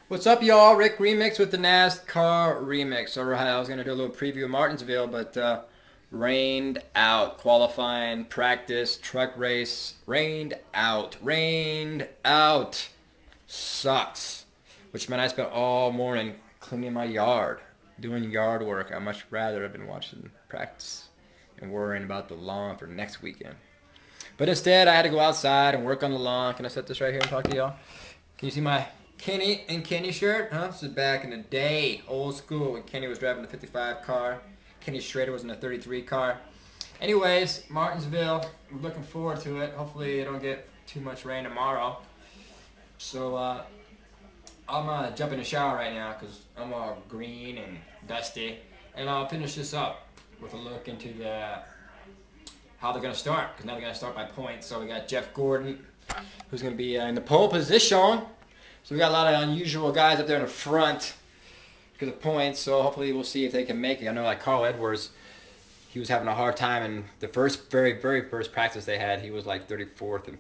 What's up, y'all? Rick Remixx with the Nascar Remix. Alright, I was going to do a little preview of Martinsville, but rained out. Qualifying, practice, truck race, rained out. Rained out. Sucks. Which meant I spent all morning cleaning my yard, doing yard work. I'd much rather have been watching practice and worrying about the lawn for next weekend. But instead, I had to go outside and work on the lawn. Can I set this right here and talk to y'all? Can you see my Kenny and Kenny shirt? Huh? This is back in the day, old school, when Kenny was driving the 55 car. Kenny Schrader was in the 33 car. Anyways, Martinsville, I'm looking forward to it. Hopefully, it don't get too much rain tomorrow. So, I'm gonna jump in the shower right now because I'm all green and dusty. And I'll finish this up with a look into how they're gonna start, because now they're gonna start by points. So we got Jeff Gordon, who's gonna be in the pole position. So we got a lot of unusual guys up there in the front because of points. So hopefully we'll see if they can make it. I know like Carl Edwards, he was having a hard time in the very first practice they had. He was like 34th in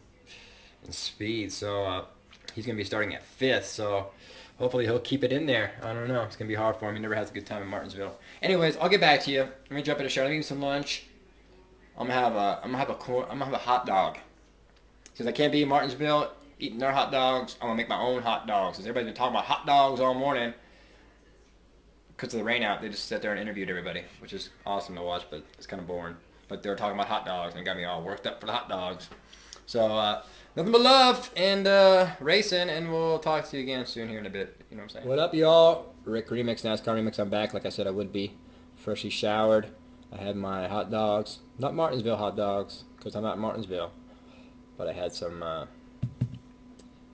speed. So he's gonna be starting at 5th. So hopefully he'll keep it in there. I don't know. It's gonna be hard for him. He never has a good time in Martinsville. Anyways, I'll get back to you. Let me jump in the shower. Let me eat some lunch. I'm gonna have a hot dog. Since I can't be in Martinsville eating their hot dogs, I'm gonna make my own hot dogs. Since everybody's been talking about hot dogs all morning because of the rain out, they just sat there and interviewed everybody, which is awesome to watch, but it's kind of boring. But they were talking about hot dogs and it got me all worked up for the hot dogs. So nothing but love and racing, and we'll talk to you again soon here in a bit. You know what I'm saying? What up, y'all? Rick Remixx, NASCAR Remixx. I'm back, like I said I would be. Freshly showered. I had my hot dogs, not Martinsville hot dogs, because I'm not in Martinsville, but I had some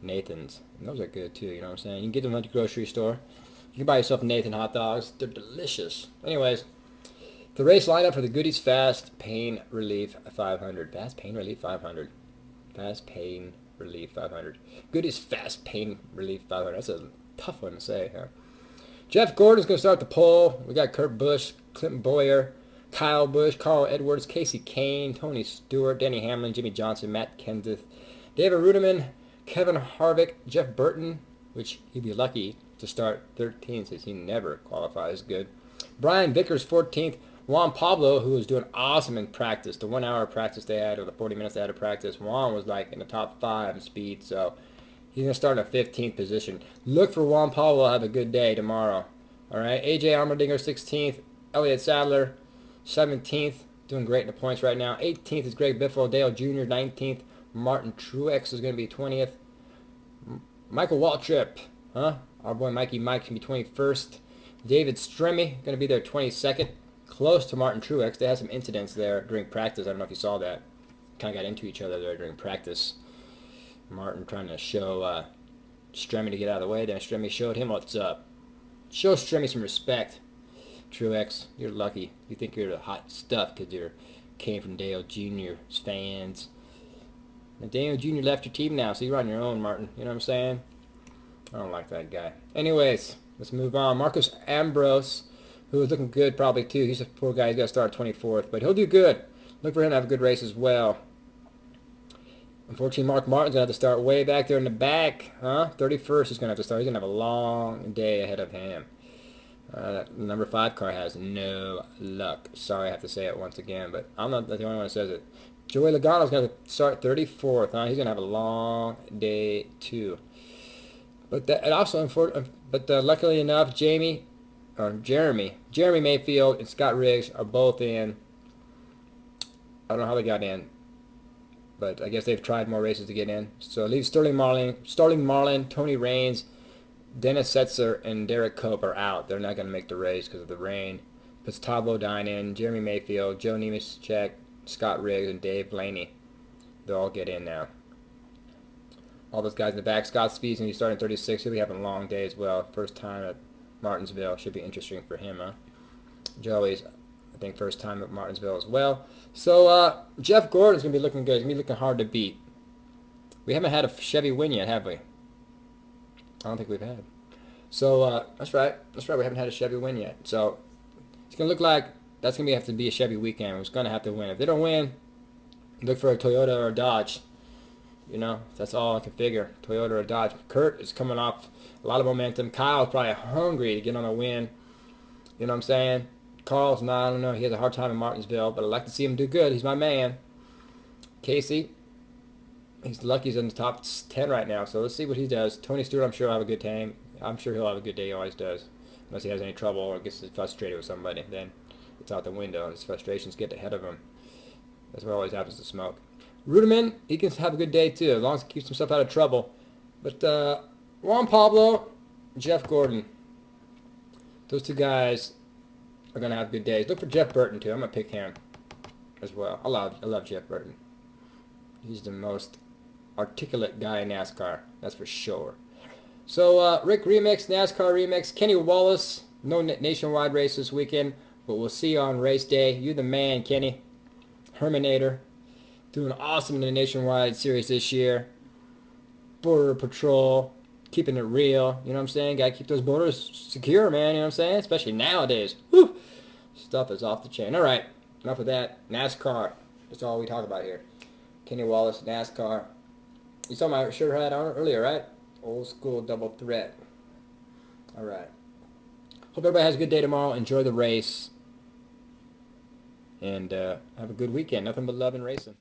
Nathan's. And those are good too, you know what I'm saying? You can get them at the grocery store. You can buy yourself Nathan hot dogs. They're delicious. Anyways, the race lineup for the Goodies Fast Pain Relief 500. Fast Pain Relief 500. Fast Pain Relief 500. Goodies Fast Pain Relief 500. That's a tough one to say, huh? Jeff Gordon's going to start the pole. We got Kurt Busch, Clinton Boyer, Kyle Busch, Carl Edwards, Casey Kane, Tony Stewart, Denny Hamlin, Jimmy Johnson, Matt Kenseth, David Rudiman, Kevin Harvick, Jeff Burton, which he'd be lucky to start 13th since he never qualifies good. Brian Vickers 14th. Juan Pablo, who was doing awesome in practice, the 1 hour practice they had, or the 40 minutes they had of practice, Juan was like in the top 5 in speed, so he's going to start in a 15th position. Look for Juan Pablo to have a good day tomorrow. All right, AJ Allmendinger 16th, Elliott Sadler 17th, doing great in the points right now. 18th is Greg Biffle, Dale Jr. 19th, Martin Truex is going to be 20th. Michael Waltrip, huh? Our boy Mikey Mike can be 21st. David Stremme going to be there 22nd, close to Martin Truex. They had some incidents there during practice. I don't know if you saw that. Kind of got into each other there during practice. Martin trying to show Stremme to get out of the way. Then Stremme showed him what's up. Show Stremme some respect. Truex, you're lucky. You think you're the hot stuff because you came from Dale Jr.'s fans. And Dale Jr. left your team now, so you're on your own, Martin. You know what I'm saying? I don't like that guy. Anyways, let's move on. Marcus Ambrose, who is looking good probably too. He's a poor guy. He's got to start 24th, but he'll do good. Look for him to have a good race as well. Unfortunately, Mark Martin's going to have to start way back there in the back. Huh? 31st he's going to have to start. He's going to have a long day ahead of him. That number 5 car has no luck. Sorry I have to say it once again, but I'm not the only one that says it. Joey Logano's going to start 34th. Huh? He's going to have a long day too. But luckily enough, Jeremy Mayfield and Scott Riggs are both in. I don't know how they got in, but I guess they've tried more races to get in. So it leaves Sterling Marlin, Tony Raines, Dennis Setzer, and Derek Cope are out. They're not going to make the race because of the rain. Puts Todd Bodine in, Jeremy Mayfield, Joe Nemechek, Scott Riggs, and Dave Blaney. They'll all get in now. All those guys in the back. Scott Speed's going to be starting 36. He'll be having a long day as well. First time at Martinsville. Should be interesting for him, huh? Joey's, I think, first time at Martinsville as well. So Jeff Gordon's going to be looking good. He's going to be looking hard to beat. We haven't had a Chevy win yet, have we? I don't think we've had. So that's right. That's right. We haven't had a Chevy win yet. So it's going to look like that's going to have to be a Chevy weekend. It's going to have to win. If they don't win, look for a Toyota or a Dodge. You know, that's all I can figure. Toyota or Dodge. Kurt is coming off a lot of momentum. Kyle's probably hungry to get on a win. You know what I'm saying? Carl's not, I don't know. He has a hard time in Martinsville, but I'd like to see him do good. He's my man. Casey, he's lucky he's in the top 10 right now, so let's see what he does. Tony Stewart, I'm sure will have a good time. I'm sure he'll have a good day. He always does. Unless he has any trouble or gets frustrated with somebody. Then it's out the window and his frustrations get ahead of him. That's what always happens to Smoke. Ruderman, he can have a good day too, as long as he keeps himself out of trouble. But Juan Pablo, Jeff Gordon, those two guys are going to have good days. Look for Jeff Burton too. I'm going to pick him as well. I love Jeff Burton. He's the most articulate guy in NASCAR, that's for sure. So Rick Remixx, NASCAR Remixx, Kenny Wallace, no nationwide race this weekend, but we'll see you on race day. You're the man, Kenny. Herminator, doing awesome in the nationwide series this year. Border Patrol, keeping it real, you know what I'm saying? Gotta keep those borders secure, man, you know what I'm saying? Especially nowadays. Whew. Stuff is off the chain. Alright, enough of that. NASCAR, that's all we talk about here. Kenny Wallace, NASCAR. You saw my shirt I had on earlier, right? Old school double threat. Alright. Hope everybody has a good day tomorrow. Enjoy the race. And have a good weekend. Nothing but love and racing.